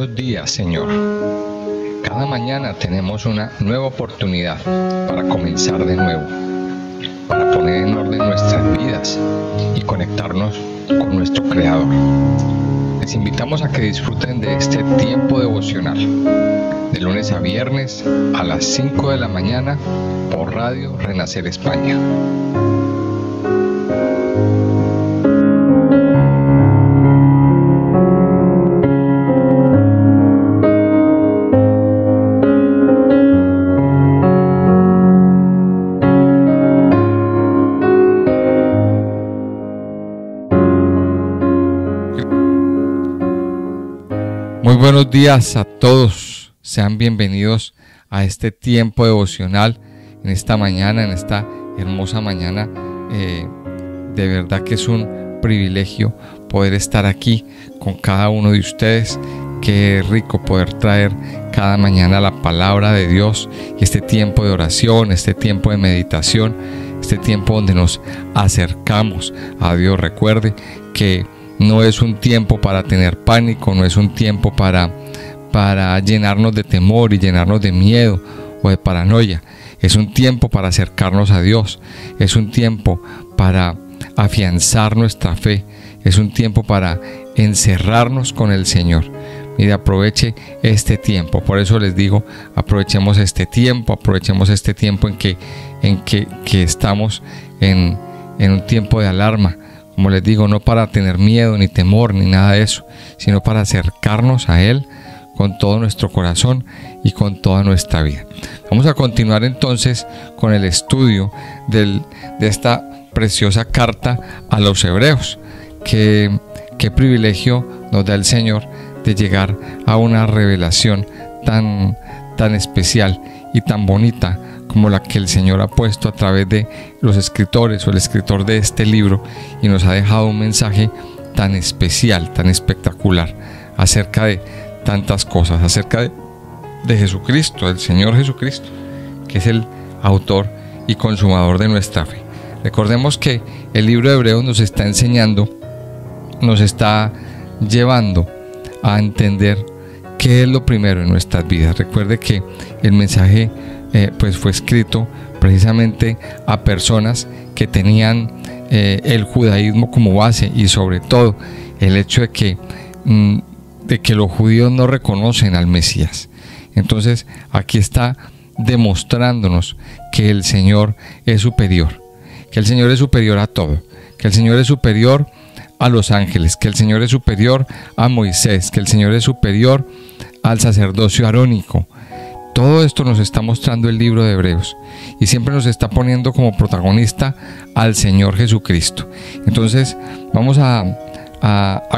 buenos días, Señor. Cada mañana tenemos una nueva oportunidad para comenzar de nuevo, para poner en orden nuestras vidas y conectarnos con nuestro Creador. Les invitamos a que disfruten de este tiempo devocional, de lunes a viernes a las 5 de la mañana por Radio Renacer España. Muy buenos días a todos, sean bienvenidos a este tiempo devocional en esta mañana, en esta hermosa mañana. De verdad que es un privilegio poder estar aquí con cada uno de ustedes. Qué rico poder traer cada mañana la palabra de Dios y este tiempo de oración, este tiempo de meditación, este tiempo donde nos acercamos a Dios. Recuerde que no es un tiempo para tener pánico, no es un tiempo para llenarnos de temor y llenarnos de miedo o de paranoia. Es un tiempo para acercarnos a Dios, es un tiempo para afianzar nuestra fe, es un tiempo para encerrarnos con el Señor. Mire, aproveche este tiempo. Por eso les digo, aprovechemos este tiempo en que estamos en un tiempo de alarma. Como les digo, no para tener miedo, ni temor, ni nada de eso, sino para acercarnos a Él con todo nuestro corazón y con toda nuestra vida. Vamos a continuar entonces con el estudio de esta preciosa carta a los Hebreos. Qué privilegio nos da el Señor de llegar a una revelación tan especial y tan bonita como la que el Señor ha puesto a través de los escritores o el escritor de este libro, y nos ha dejado un mensaje tan especial, tan espectacular acerca de tantas cosas, acerca de Jesucristo, del Señor Jesucristo, que es el autor y consumador de nuestra fe. Recordemos que el libro de Hebreos nos está enseñando, nos está llevando a entender qué es lo primero en nuestras vidas. Recuerde que el mensaje pues fue escrito precisamente a personas que tenían el judaísmo como base, y sobre todo el hecho de que los judíos no reconocen al Mesías. Entonces aquí está demostrándonos que el Señor es superior, que el Señor es superior a todo, que el Señor es superior a los ángeles, que el Señor es superior a Moisés, que el Señor es superior al sacerdocio arónico. Todo esto nos está mostrando el libro de Hebreos, y siempre nos está poniendo como protagonista al Señor Jesucristo. Entonces vamos a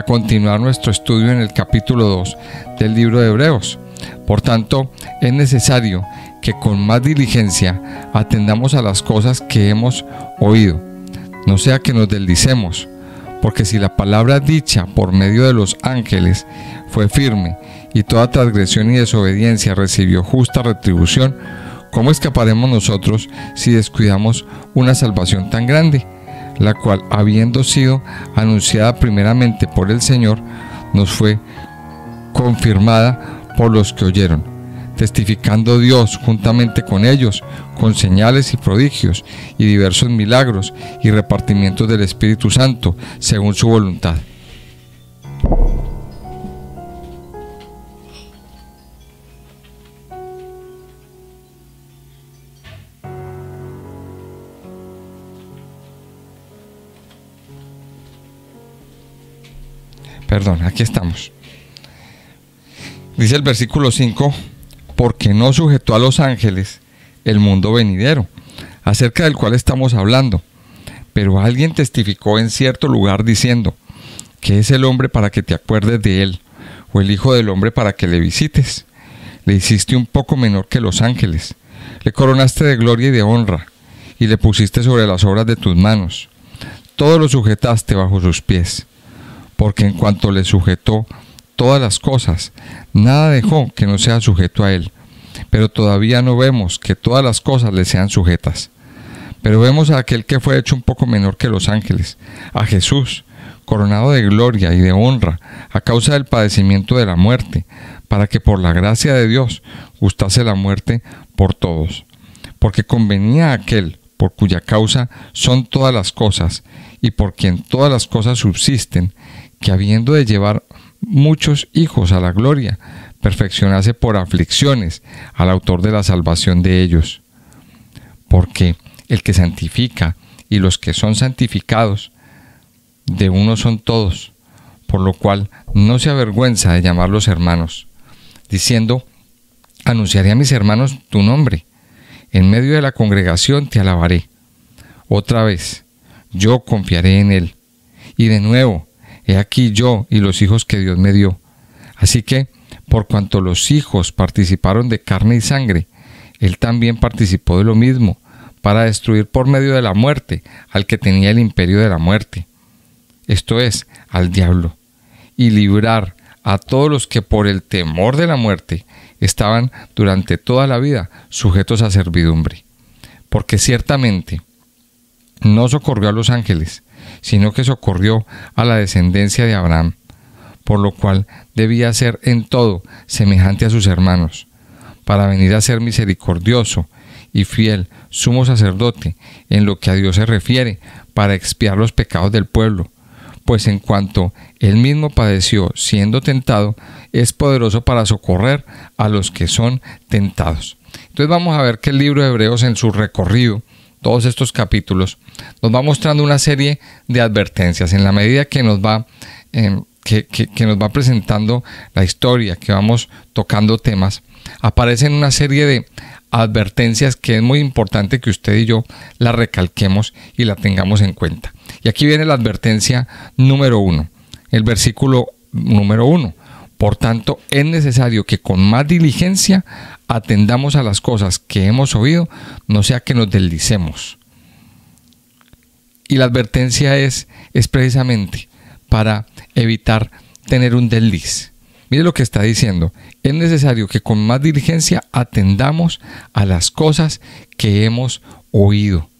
continuar nuestro estudio en el capítulo 2 del libro de Hebreos. Por tanto, es necesario que con más diligencia atendamos a las cosas que hemos oído, no sea que nos deslicemos, porque si la palabra dicha por medio de los ángeles fue firme, y toda transgresión y desobediencia recibió justa retribución, ¿cómo escaparemos nosotros si descuidamos una salvación tan grande, la cual, habiendo sido anunciada primeramente por el Señor, nos fue confirmada por los que oyeron, testificando Dios juntamente con ellos, con señales y prodigios, y diversos milagros y repartimientos del Espíritu Santo, según su voluntad? Aquí estamos. Dice el versículo 5, porque no sujetó a los ángeles el mundo venidero, acerca del cual estamos hablando. Pero alguien testificó en cierto lugar diciendo, ¿qué es el hombre para que te acuerdes de él? ¿O el hijo del hombre para que le visites? Le hiciste un poco menor que los ángeles, le coronaste de gloria y de honra, y le pusiste sobre las obras de tus manos. Todo lo sujetaste bajo sus pies. Porque en cuanto le sujetó todas las cosas, nada dejó que no sea sujeto a él. Pero todavía no vemos que todas las cosas le sean sujetas. Pero vemos a aquel que fue hecho un poco menor que los ángeles, a Jesús, coronado de gloria y de honra a causa del padecimiento de la muerte, para que por la gracia de Dios gustase la muerte por todos. Porque convenía a aquel por cuya causa son todas las cosas, y por quien todas las cosas subsisten, que habiendo de llevar muchos hijos a la gloria, perfeccionase por aflicciones al autor de la salvación de ellos. Porque el que santifica y los que son santificados, de uno son todos, por lo cual no se avergüenza de llamarlos hermanos, diciendo: anunciaré a mis hermanos tu nombre, en medio de la congregación te alabaré. Otra vez, yo confiaré en él. Y de nuevo, he aquí yo y los hijos que Dios me dio. Así que, por cuanto los hijos participaron de carne y sangre, él también participó de lo mismo, para destruir por medio de la muerte al que tenía el imperio de la muerte, esto es, al diablo, y librar a todos los que por el temor de la muerte estaban durante toda la vida sujetos a servidumbre. Porque ciertamente no socorrió a los ángeles, sino que socorrió a la descendencia de Abraham, por lo cual debía ser en todo semejante a sus hermanos, para venir a ser misericordioso y fiel sumo sacerdote en lo que a Dios se refiere, para expiar los pecados del pueblo, pues en cuanto él mismo padeció siendo tentado, es poderoso para socorrer a los que son tentados. Entonces vamos a ver que el libro de Hebreos, en su recorrido, todos estos capítulos, nos va mostrando una serie de advertencias en la medida que nos va que nos va presentando la historia, que vamos tocando temas. Aparecen una serie de advertencias que es muy importante que usted y yo la recalquemos y la tengamos en cuenta. Y aquí viene la advertencia número 1, el versículo número 1. Por tanto, es necesario que con más diligencia atendamos a las cosas que hemos oído, no sea que nos deslicemos. Y la advertencia es precisamente para evitar tener un desliz. Mire lo que está diciendo: es necesario que con más diligencia atendamos a las cosas que hemos oído.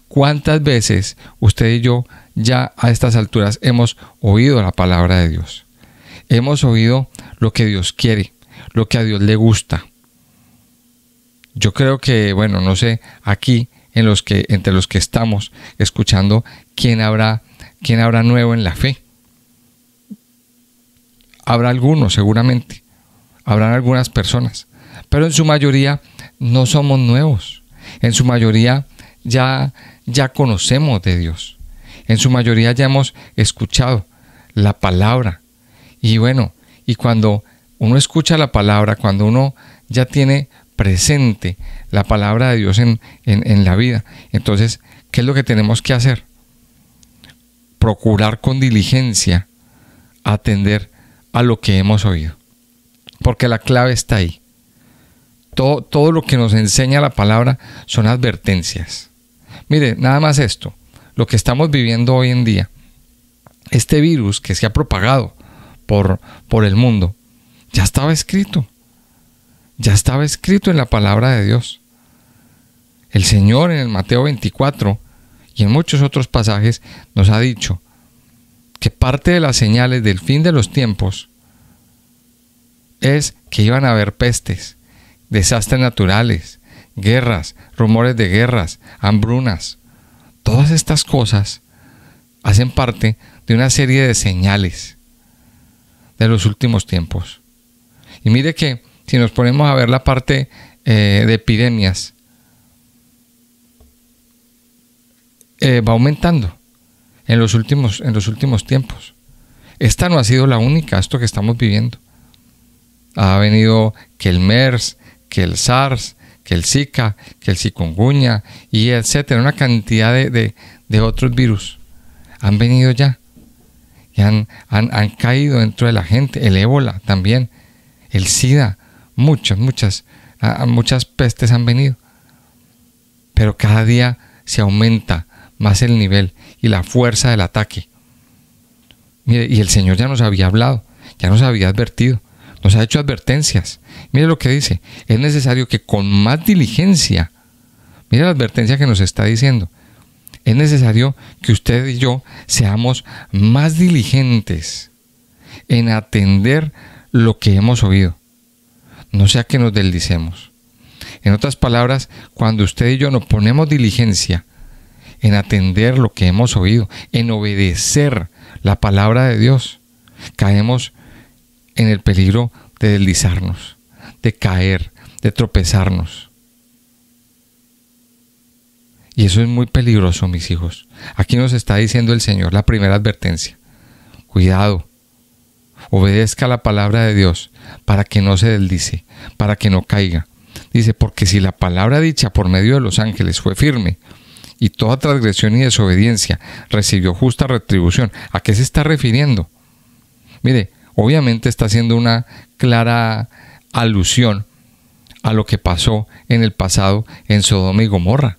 ¿Cuántas veces usted y yo ya a estas alturas hemos oído la palabra de Dios? Hemos oído lo que Dios quiere, lo que a Dios le gusta. Yo creo que, bueno, no sé, aquí entre los que estamos escuchando, ¿quién habrá nuevo en la fe? Habrá algunos, seguramente. Habrán algunas personas. Pero en su mayoría no somos nuevos. En su mayoría ya conocemos de Dios. En su mayoría ya hemos escuchado la palabra. Y bueno, y cuando uno escucha la palabra, cuando uno ya tiene presente la palabra de Dios en la vida, entonces, ¿qué es lo que tenemos que hacer? Procurar con diligencia atender a lo que hemos oído, porque la clave está ahí. Todo lo que nos enseña la palabra son advertencias. Mire, nada más esto, lo que estamos viviendo hoy en día, este virus que se ha propagado por el mundo, ya estaba escrito en la palabra de Dios. El Señor en el Mateo 24 y en muchos otros pasajes nos ha dicho que parte de las señales del fin de los tiempos es que iban a haber pestes, desastres naturales, guerras, rumores de guerras, hambrunas. Todas estas cosas hacen parte de una serie de señales de los últimos tiempos. Y mire que si nos ponemos a ver la parte de epidemias, va aumentando en los últimos tiempos. Esta no ha sido la única, esto que estamos viviendo. Ha venido que el MERS, que el SARS, que el Zika, que el chikungunya, y etcétera, una cantidad de otros virus. Han venido ya y han caído dentro de la gente. El ébola también, el SIDA, muchas pestes han venido. Pero cada día se aumenta más el nivel y la fuerza del ataque. Mire, y el Señor ya nos había hablado, ya nos había advertido, nos ha hecho advertencias. Mire lo que dice: es necesario que con más diligencia, mire la advertencia que nos está diciendo, es necesario que usted y yo seamos más diligentes en atender lo que hemos oído. No sea que nos deslicemos. En otras palabras, cuando usted y yo nos ponemos diligencia en atender lo que hemos oído, en obedecer la palabra de Dios, caemos en el peligro de deslizarnos, de caer, de tropezarnos. Y eso es muy peligroso, mis hijos. Aquí nos está diciendo el Señor la primera advertencia. Cuidado, obedezca la palabra de Dios para que no se deslice, para que no caiga. Dice, porque si la palabra dicha por medio de los ángeles fue firme, y toda transgresión y desobediencia recibió justa retribución. ¿A qué se está refiriendo? Mire, obviamente está haciendo una clara alusión a lo que pasó en el pasado en Sodoma y Gomorra.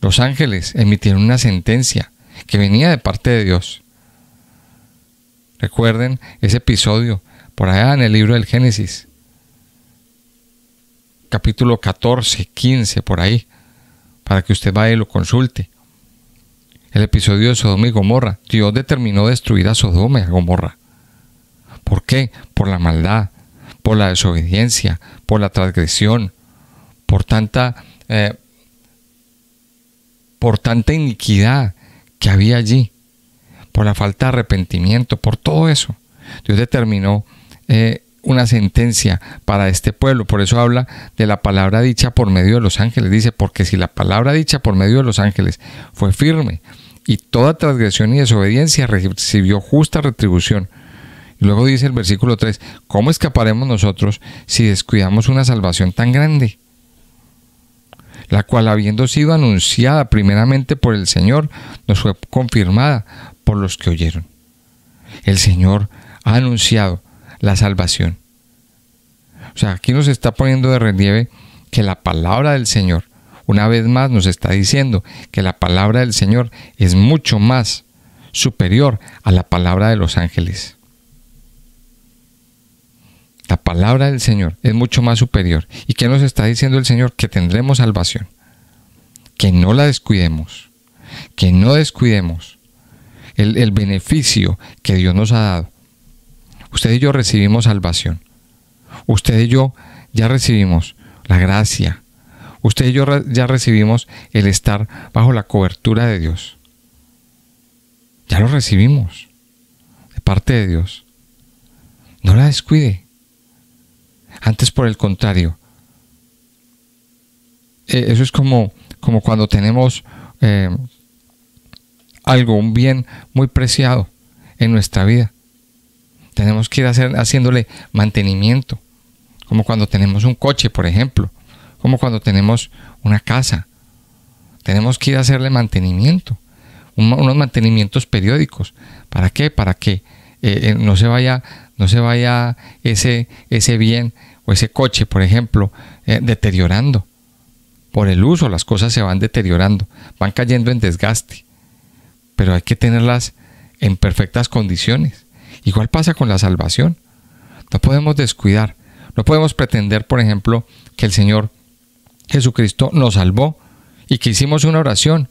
Los ángeles emitieron una sentencia que venía de parte de Dios. Recuerden ese episodio por allá en el libro del Génesis, capítulo 14, 15, por ahí, para que usted vaya y lo consulte. El episodio de Sodoma y Gomorra. Dios determinó destruir a Sodoma y a Gomorra. ¿Por qué? Por la maldad, por la desobediencia, por la transgresión, por tanta iniquidad que había allí, por la falta de arrepentimiento, por todo eso. Dios determinó una sentencia para este pueblo. Por eso habla de la palabra dicha por medio de los ángeles. Dice, porque si la palabra dicha por medio de los ángeles fue firme, y toda transgresión y desobediencia recibió justa retribución. Y luego dice el versículo 3, ¿cómo escaparemos nosotros si descuidamos una salvación tan grande? La cual, habiendo sido anunciada primeramente por el Señor, nos fue confirmada por los que oyeron. El Señor ha anunciado la salvación. O sea, aquí nos está poniendo de relieve que la palabra del Señor, una vez más nos está diciendo que la palabra del Señor es mucho más superior a la palabra de los ángeles. La palabra del Señor es mucho más superior. ¿Y qué nos está diciendo el Señor? Que tendremos salvación. Que no la descuidemos. Que no descuidemos el beneficio que Dios nos ha dado. Usted y yo recibimos salvación. Usted y yo ya recibimos la gracia. Usted y yo ya recibimos el estar bajo la cobertura de Dios. Ya lo recibimos de parte de Dios. No la descuide. Antes, por el contrario, eso es como cuando tenemos algo, un bien muy preciado en nuestra vida. Tenemos que ir haciéndole mantenimiento, como cuando tenemos un coche, por ejemplo, como cuando tenemos una casa. Tenemos que ir a hacerle mantenimiento, unos mantenimientos periódicos. ¿Para qué? Para que no se vaya ese bien o ese coche, por ejemplo, deteriorando. Por el uso, las cosas se van deteriorando, van cayendo en desgaste, pero hay que tenerlas en perfectas condiciones. Igual pasa con la salvación. No podemos descuidar, no podemos pretender, por ejemplo, que el Señor Jesucristo nos salvó y que hicimos una oración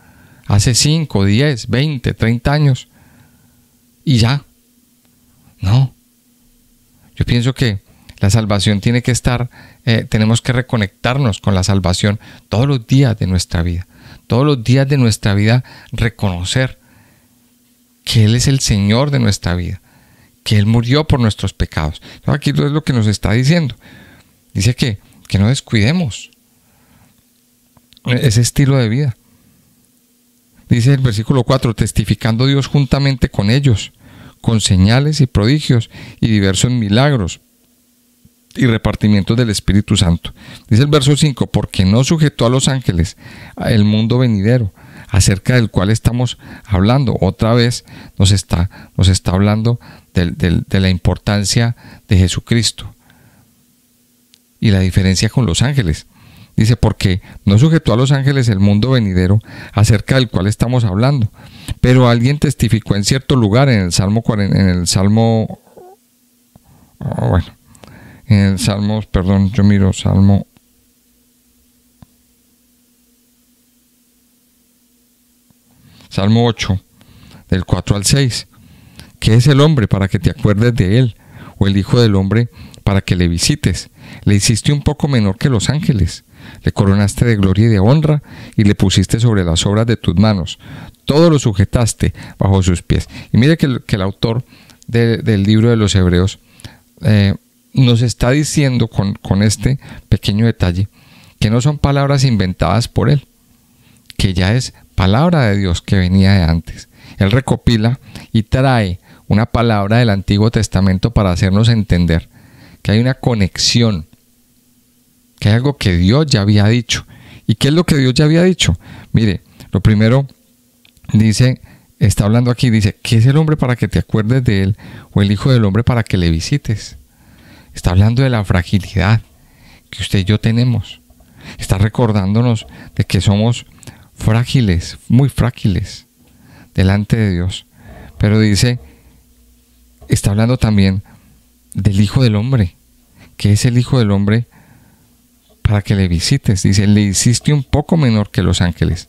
hace 5, 10, 20, 30 años y ya. No. Yo pienso que la salvación tiene que estar, tenemos que reconectarnos con la salvación todos los días de nuestra vida. Todos los días de nuestra vida reconocer que Él es el Señor de nuestra vida, que Él murió por nuestros pecados. Entonces, aquí es lo que nos está diciendo. Dice que no descuidemos ese estilo de vida. Dice el versículo 4, testificando Dios juntamente con ellos, con señales y prodigios y diversos milagros y repartimientos del Espíritu Santo. Dice el verso 5, porque no sujetó a los ángeles el mundo venidero, acerca del cual estamos hablando. Otra vez nos está hablando de la importancia de Jesucristo y la diferencia con los ángeles. Dice, porque no sujetó a los ángeles el mundo venidero, acerca del cual estamos hablando. Pero alguien testificó en cierto lugar, en el Salmo, Salmo 8, del 4 al 6. ¿Qué es el hombre para que te acuerdes de él? ¿O el hijo del hombre para que le visites? Le hiciste un poco menor que los ángeles. Le coronaste de gloria y de honra y le pusiste sobre las obras de tus manos. Todo lo sujetaste bajo sus pies. Y mire que el autor del libro de los Hebreos nos está diciendo con este pequeño detalle que no son palabras inventadas por él, que ya es palabra de Dios que venía de antes. Él recopila y trae una palabra del Antiguo Testamento para hacernos entender que hay una conexión, que hay algo que Dios ya había dicho. ¿Y qué es lo que Dios ya había dicho? Mire, lo primero dice, está hablando aquí, dice, ¿qué es el hombre para que te acuerdes de él? ¿O el hijo del hombre para que le visites? Está hablando de la fragilidad que usted y yo tenemos. Está recordándonos de que somos frágiles, muy frágiles delante de Dios. Pero dice, está hablando también del hijo del hombre. ¿Qué es el hijo del hombre para que le visites? Dice, le hiciste un poco menor que los ángeles.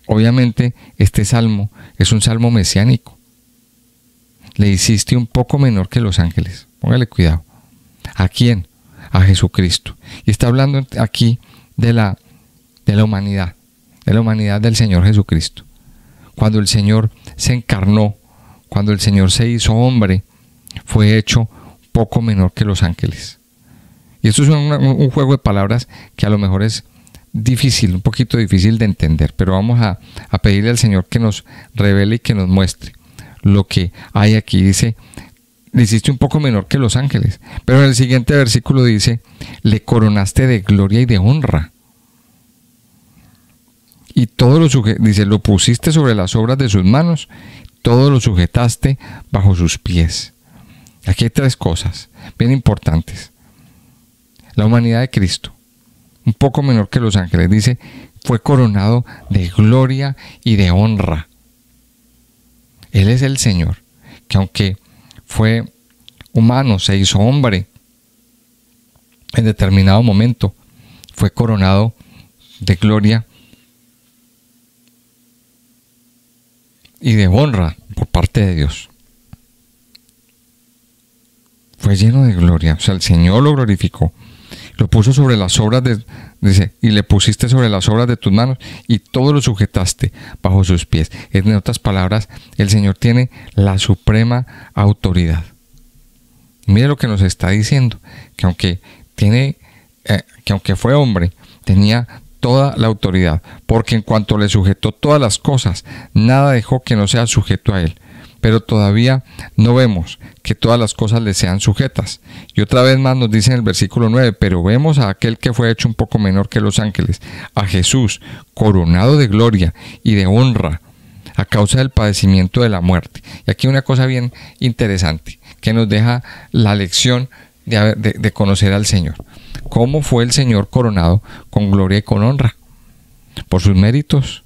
Obviamente este salmo es un salmo mesiánico. Le hiciste un poco menor que los ángeles. Póngale cuidado. ¿A quién? A Jesucristo. Y está hablando aquí de la humanidad, de la humanidad del Señor Jesucristo. Cuando el Señor se encarnó, cuando el Señor se hizo hombre, fue hecho poco menor que los ángeles. Y esto es un juego de palabras que a lo mejor es difícil, un poquito difícil de entender, pero vamos a pedirle al Señor que nos revele y que nos muestre lo que hay aquí. Dice, le hiciste un poco menor que los ángeles, pero en el siguiente versículo dice, le coronaste de gloria y de honra. Y todo dice, lo pusiste sobre las obras de sus manos, todo lo sujetaste bajo sus pies. Aquí hay tres cosas bien importantes. La humanidad de Cristo, un poco menor que los ángeles, dice, fue coronado de gloria y de honra. Él es el Señor, que aunque fue humano, se hizo hombre en determinado momento, fue coronado de gloria y de honra por parte de Dios. Fue lleno de gloria, o sea, el Señor lo glorificó, lo puso sobre las obras dice, y le pusiste sobre las obras de tus manos y todo lo sujetaste bajo sus pies. En otras palabras, el Señor tiene la suprema autoridad. Mire lo que nos está diciendo, que aunque fue hombre, tenía toda la autoridad, porque en cuanto le sujetó todas las cosas, nada dejó que no sea sujeto a él. Pero todavía no vemos que todas las cosas le sean sujetas. Y otra vez más nos dice en el versículo 9, pero vemos a aquel que fue hecho un poco menor que los ángeles, a Jesús, coronado de gloria y de honra, a causa del padecimiento de la muerte. Y aquí una cosa bien interesante, que nos deja la lección de conocer al Señor. ¿Cómo fue el Señor coronado con gloria y con honra? ¿Por sus méritos?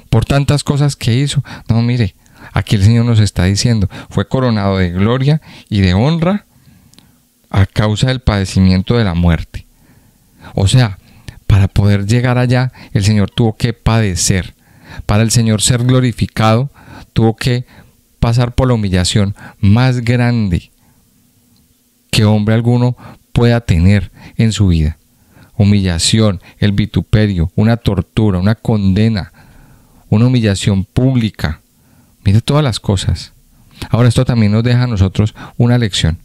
¿Por tantas cosas que hizo? No, mire, aquí el Señor nos está diciendo, fue coronado de gloria y de honra a causa del padecimiento de la muerte. O sea, para poder llegar allá, el Señor tuvo que padecer. Para el Señor ser glorificado, tuvo que pasar por la humillación más grande que hombre alguno pueda tener en su vida. Humillación, el vituperio, una tortura, una condena, una humillación pública. Mire todas las cosas. Ahora esto también nos deja a nosotros una lección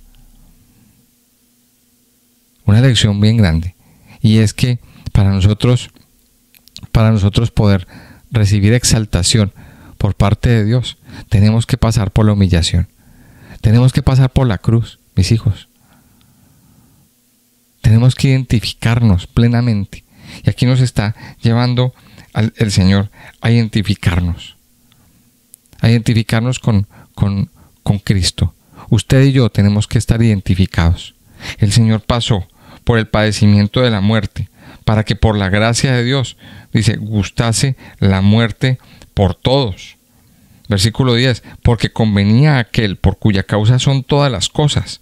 bien grande, y es que para nosotros poder recibir exaltación por parte de Dios, tenemos que pasar por la humillación, tenemos que pasar por la cruz, mis hijos. Tenemos que identificarnos plenamente, y aquí nos está llevando el Señor a identificarnos con Cristo. Usted y yo tenemos que estar identificados. El Señor pasó por el padecimiento de la muerte para que por la gracia de Dios, dice, gustase la muerte por todos. Versículo 10, porque convenía a aquel por cuya causa son todas las cosas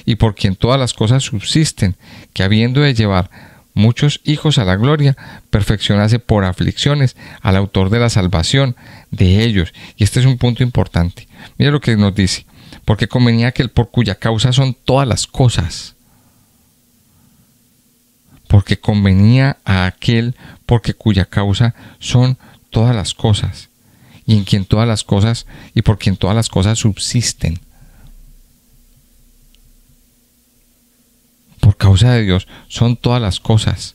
y por quien todas las cosas subsisten, que habiendo de llevar muchos hijos a la gloria, perfeccionase por aflicciones al autor de la salvación de ellos. Y este es un punto importante. Mira lo que nos dice: porque convenía aquel por cuya causa son todas las cosas. Porque convenía a aquel porque cuya causa son todas las cosas, y en quien todas las cosas, y por quien todas las cosas subsisten. Por causa de Dios son todas las cosas.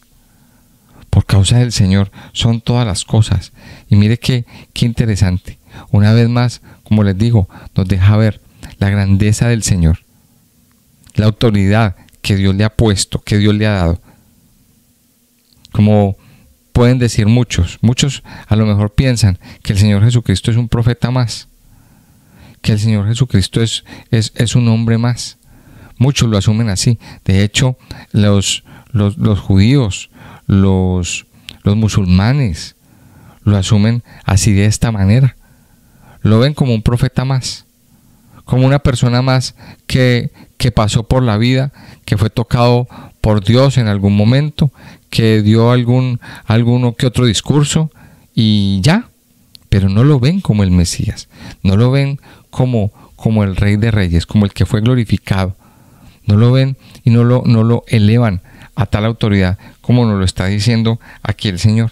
Por causa del Señor son todas las cosas. Y mire qué interesante. Una vez más, como les digo, nos deja ver la grandeza del Señor, la autoridad que Dios le ha puesto, que Dios le ha dado. Como pueden decir muchos a lo mejor piensan que el Señor Jesucristo es un profeta más, que el Señor Jesucristo es un hombre más. Muchos lo asumen así. De hecho, los judíos, los musulmanes lo asumen así, de esta manera. Lo ven como un profeta más, como una persona más que pasó por la vida, que fue tocado por Dios en algún momento, que dio alguno que otro discurso y ya. Pero no lo ven como el Mesías, no lo ven como el Rey de Reyes, como el que fue glorificado. No lo ven y no lo elevan a tal autoridad como nos lo está diciendo aquí el Señor,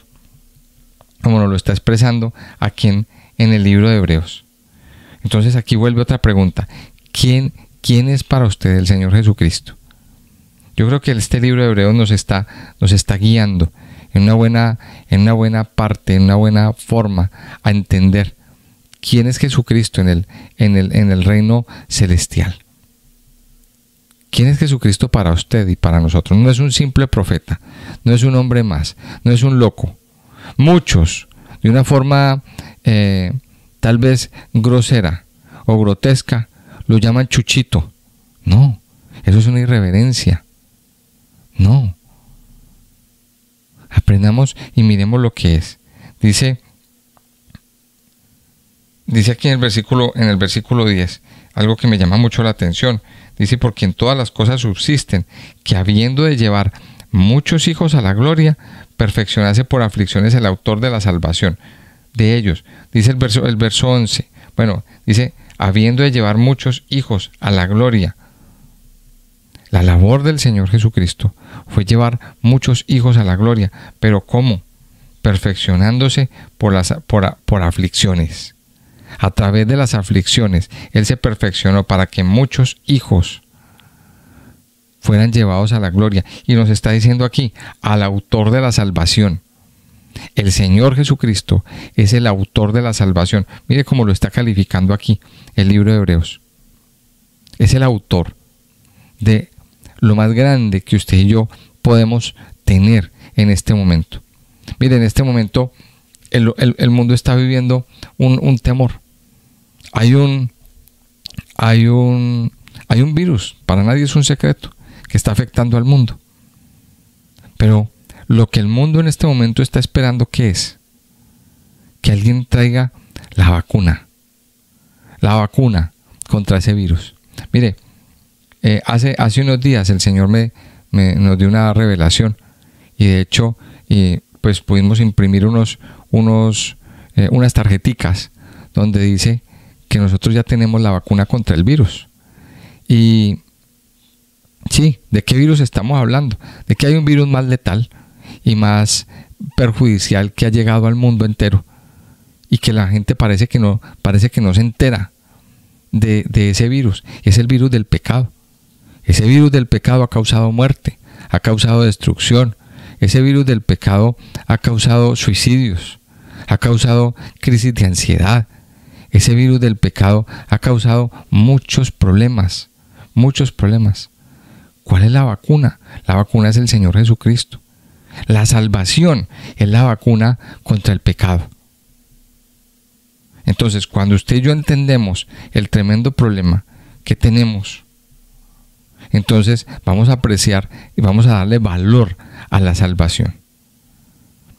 como nos lo está expresando aquí en el libro de Hebreos. Entonces aquí vuelve otra pregunta: ¿quién es para usted el Señor Jesucristo? Yo creo que este libro de Hebreos nos está guiando en una buena parte, en una buena forma a entender quién es Jesucristo en el reino celestial. ¿Quién es Jesucristo para usted y para nosotros? No es un simple profeta, no es un hombre más, no es un loco. Muchos, de una forma tal vez grosera o grotesca, lo llaman Chuchito. No, eso es una irreverencia. No. Aprendamos y miremos lo que es. Dice aquí en el versículo 10, algo que me llama mucho la atención. Dice: por quien todas las cosas subsisten, que habiendo de llevar muchos hijos a la gloria, perfeccionase por aflicciones el autor de la salvación de ellos. Dice el verso 11. Bueno, dice: habiendo de llevar muchos hijos a la gloria. La labor del Señor Jesucristo fue llevar muchos hijos a la gloria. ¿Pero cómo? Perfeccionándose por aflicciones. A través de las aflicciones, Él se perfeccionó para que muchos hijos fueran llevados a la gloria. Y nos está diciendo aquí, al autor de la salvación. El Señor Jesucristo es el autor de la salvación. Mire cómo lo está calificando aquí el libro de Hebreos. Es el autor de lo más grande que usted y yo podemos tener en este momento. Mire, en este momento el mundo está viviendo un temor. Hay un virus, para nadie es un secreto, que está afectando al mundo. Pero lo que el mundo en este momento está esperando, ¿qué es? Que alguien traiga la vacuna contra ese virus. Mire, hace unos días el Señor nos dio una revelación, y de hecho pues pudimos imprimir unas tarjeticas donde dice que nosotros ya tenemos la vacuna contra el virus. Y sí, ¿de qué virus estamos hablando? De que hay un virus más letal y más perjudicial que ha llegado al mundo entero, y que la gente parece que no se entera de ese virus. Es el virus del pecado. Ese virus del pecado ha causado muerte, ha causado destrucción. Ese virus del pecado ha causado suicidios, ha causado crisis de ansiedad. Ese virus del pecado ha causado muchos problemas. ¿Cuál es la vacuna? La vacuna es el Señor Jesucristo. La salvación es la vacuna contra el pecado. Entonces, cuando usted y yo entendemos el tremendo problema que tenemos, entonces vamos a apreciar y vamos a darle valor a la salvación.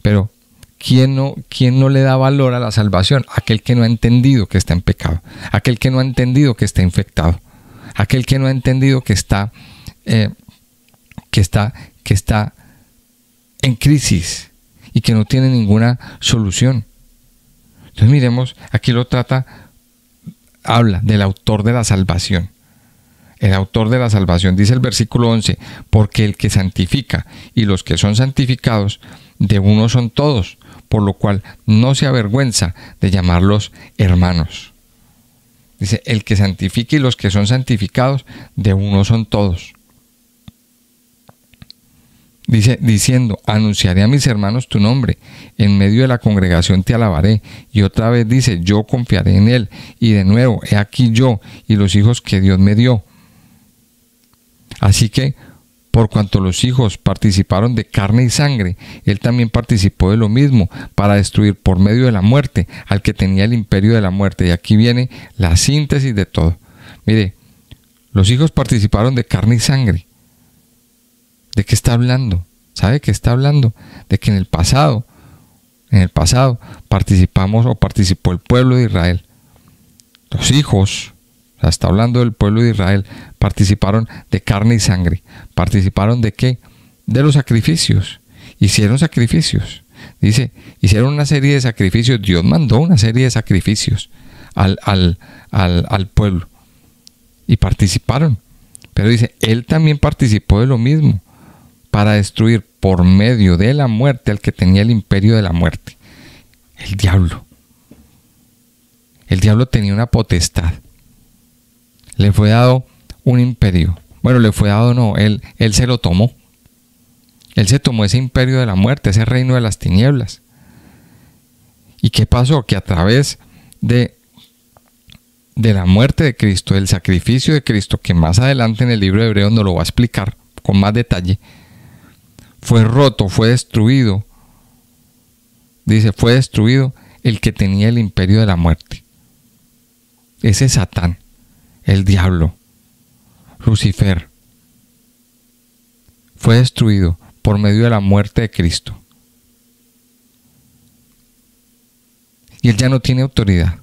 Pero ¿quién no le da valor a la salvación? Aquel que no ha entendido que está en pecado, aquel que no ha entendido que está infectado, aquel que no ha entendido que está en crisis y que no tiene ninguna solución. Entonces miremos, aquí habla del autor de la salvación. El autor de la salvación, dice el versículo 11, porque el que santifica y los que son santificados, de uno son todos, por lo cual no se avergüenza de llamarlos hermanos. Dice, el que santifica y los que son santificados, de uno son todos. Dice, diciendo, anunciaré a mis hermanos tu nombre, en medio de la congregación te alabaré. Y otra vez dice, yo confiaré en él. Y de nuevo, he aquí yo y los hijos que Dios me dio. Así que, por cuanto los hijos participaron de carne y sangre, él también participó de lo mismo, para destruir por medio de la muerte al que tenía el imperio de la muerte. Y aquí viene la síntesis de todo. Mire, los hijos participaron de carne y sangre. ¿De qué está hablando? ¿Sabe qué está hablando? De que en el pasado participó el pueblo de Israel. Los hijos, está hablando del pueblo de Israel, participaron de carne y sangre. ¿Participaron de qué? De los sacrificios. Hicieron sacrificios. Dice, hicieron una serie de sacrificios. Dios mandó una serie de sacrificios al pueblo. Y participaron. Pero dice, él también participó de lo mismo, para destruir por medio de la muerte al que tenía el imperio de la muerte. El diablo. El diablo tenía una potestad. Le fue dado un imperio. Bueno, le fue dado no, él se lo tomó. Él se tomó ese imperio de la muerte, ese reino de las tinieblas. ¿Y qué pasó? Que a través de la muerte de Cristo, del sacrificio de Cristo, que más adelante en el libro de Hebreos nos lo va a explicar con más detalle, fue roto, fue destruido. Dice, fue destruido el que tenía el imperio de la muerte. Ese Satán, el diablo, Lucifer, fue destruido por medio de la muerte de Cristo. Y él ya no tiene autoridad.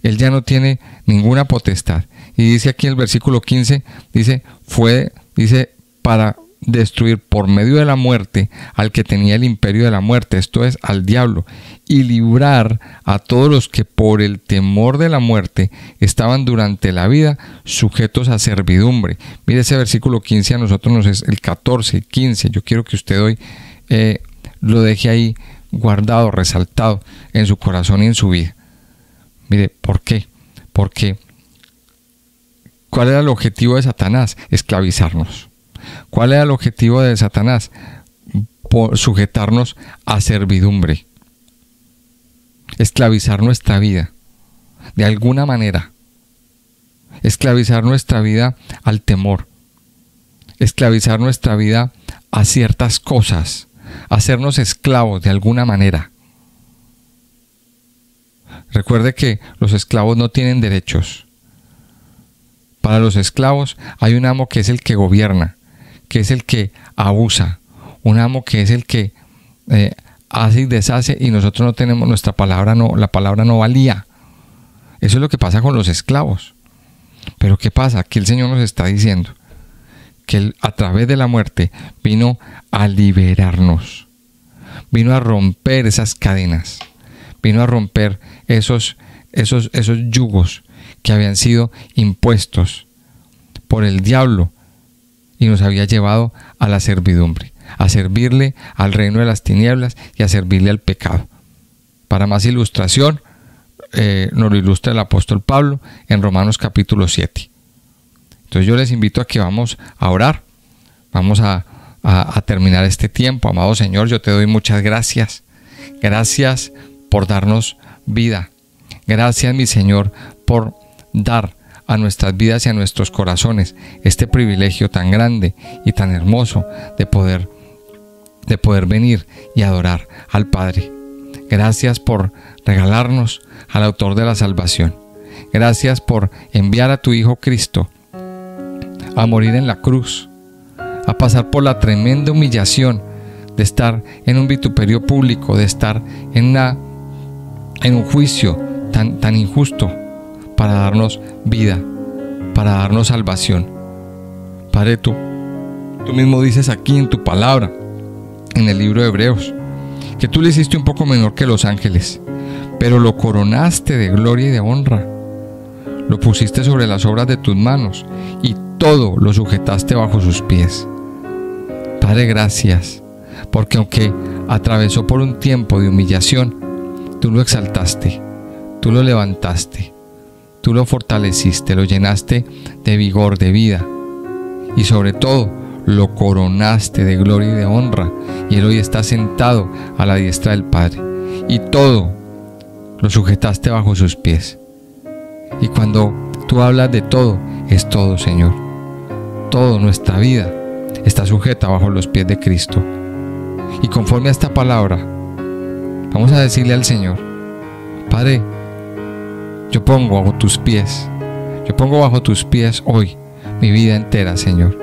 Él ya no tiene ninguna potestad. Y dice aquí en el versículo 15, dice, para destruir por medio de la muerte al que tenía el imperio de la muerte, esto es, al diablo, y librar a todos los que por el temor de la muerte estaban durante la vida sujetos a servidumbre. Mire ese versículo 15, a nosotros nos es el 14, 15. Yo quiero que usted hoy lo deje ahí guardado, resaltado en su corazón y en su vida. Mire, ¿por qué? Porque ¿cuál era el objetivo de Satanás? Esclavizarnos. ¿Cuál era el objetivo de Satanás? Por sujetarnos a servidumbre. Esclavizar nuestra vida. De alguna manera. Esclavizar nuestra vida al temor. Esclavizar nuestra vida a ciertas cosas. Hacernos esclavos de alguna manera. Recuerde que los esclavos no tienen derechos. Para los esclavos hay un amo que es el que gobierna, que es el que abusa, un amo que es el que hace y deshace, y nosotros no tenemos la palabra no valía. Eso es lo que pasa con los esclavos. Pero ¿qué pasa? Aquí el Señor nos está diciendo que Él, a través de la muerte, vino a liberarnos, vino a romper esas cadenas, vino a romper esos yugos que habían sido impuestos por el diablo y nos había llevado a la servidumbre, a servirle al reino de las tinieblas y a servirle al pecado. Para más ilustración, nos lo ilustra el apóstol Pablo en Romanos capítulo 7. Entonces yo les invito a que vamos a orar, vamos a terminar este tiempo. Amado Señor, yo te doy muchas gracias. Gracias por darnos vida. Gracias, mi Señor, por dar a nuestras vidas y a nuestros corazones este privilegio tan grande y tan hermoso de poder venir y adorar al Padre. Gracias por regalarnos al autor de la salvación. Gracias por enviar a tu Hijo Cristo a morir en la cruz, a pasar por la tremenda humillación de estar en un vituperio público, de estar en un juicio tan injusto, para darnos vida, para darnos salvación. Padre, tú mismo dices aquí en tu palabra en el libro de Hebreos, que tú le hiciste un poco menor que los ángeles, pero lo coronaste de gloria y de honra. Lo pusiste sobre las obras de tus manos y todo lo sujetaste bajo sus pies. Padre, gracias, porque aunque atravesó por un tiempo de humillación, tú lo exaltaste, tú lo levantaste, tú lo fortaleciste, lo llenaste de vigor, de vida, y sobre todo lo coronaste de gloria y de honra, y él hoy está sentado a la diestra del Padre, y todo lo sujetaste bajo sus pies. Y cuando tú hablas de todo, es todo, Señor. Toda nuestra vida está sujeta bajo los pies de Cristo. Y conforme a esta palabra, vamos a decirle al Señor: Padre, yo pongo bajo tus pies, hoy mi vida entera, Señor.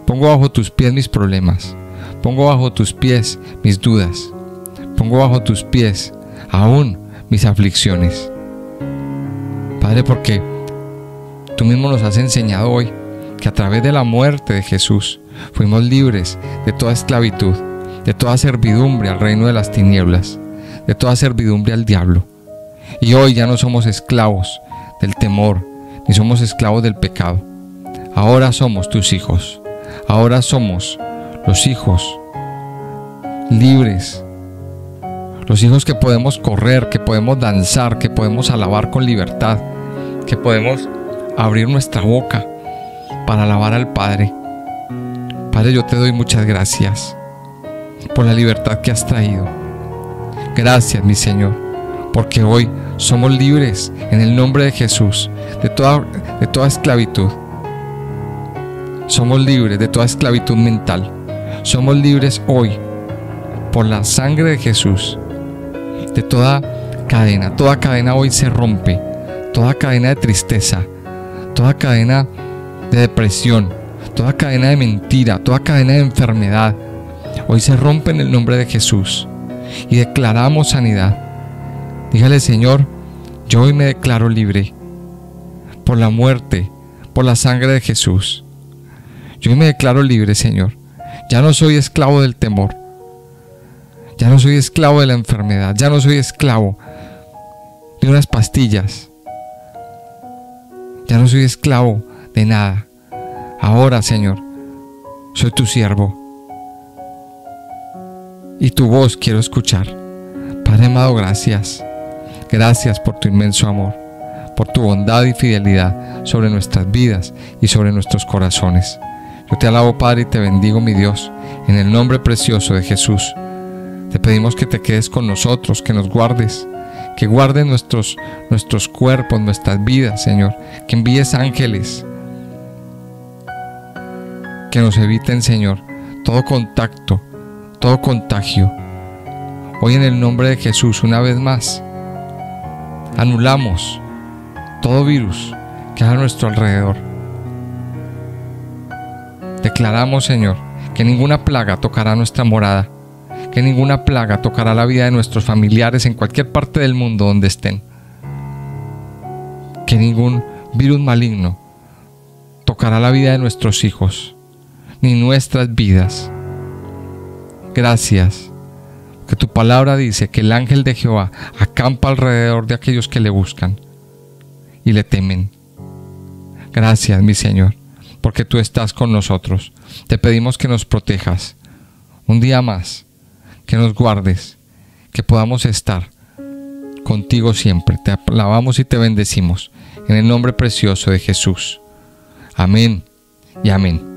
Pongo bajo tus pies mis problemas, pongo bajo tus pies mis dudas, pongo bajo tus pies aún mis aflicciones. Padre, porque tú mismo nos has enseñado hoy que a través de la muerte de Jesús fuimos libres de toda esclavitud, de toda servidumbre al reino de las tinieblas, de toda servidumbre al diablo. Y hoy ya no somos esclavos del temor, ni somos esclavos del pecado. Ahora somos tus hijos. Ahora somos los hijos libres, los hijos que podemos correr, que podemos danzar, que podemos alabar con libertad, que podemos abrir nuestra boca para alabar al Padre. Padre, yo te doy muchas gracias por la libertad que has traído. Gracias, mi Señor, porque hoy somos libres en el nombre de Jesús de toda esclavitud. Somos libres de toda esclavitud mental. Somos libres hoy por la sangre de Jesús de toda cadena. Toda cadena hoy se rompe. Toda cadena de tristeza, toda cadena de depresión, toda cadena de mentira, toda cadena de enfermedad, hoy se rompe en el nombre de Jesús y declaramos sanidad. Dígale: Señor, yo hoy me declaro libre por la muerte, por la sangre de Jesús. Yo hoy me declaro libre, Señor. Ya no soy esclavo del temor, ya no soy esclavo de la enfermedad, ya no soy esclavo de unas pastillas. Ya no soy esclavo de nada. Ahora, Señor, soy tu siervo y tu voz quiero escuchar. Padre amado, gracias. Gracias por tu inmenso amor, por tu bondad y fidelidad sobre nuestras vidas y sobre nuestros corazones. Yo te alabo, Padre, y te bendigo, mi Dios, en el nombre precioso de Jesús. Te pedimos que te quedes con nosotros, que nos guardes, que guardes nuestros cuerpos, nuestras vidas, Señor. Que envíes ángeles que nos eviten, Señor, todo contacto, todo contagio. Hoy en el nombre de Jesús, una vez más, anulamos todo virus que hay a nuestro alrededor. Declaramos, Señor, que ninguna plaga tocará nuestra morada, que ninguna plaga tocará la vida de nuestros familiares en cualquier parte del mundo donde estén. Que ningún virus maligno tocará la vida de nuestros hijos, ni nuestras vidas. Gracias, que tu palabra dice que el ángel de Jehová acampa alrededor de aquellos que le buscan y le temen. Gracias, mi Señor, porque tú estás con nosotros. Te pedimos que nos protejas un día más, que nos guardes, que podamos estar contigo siempre. Te alabamos y te bendecimos en el nombre precioso de Jesús. Amén y amén.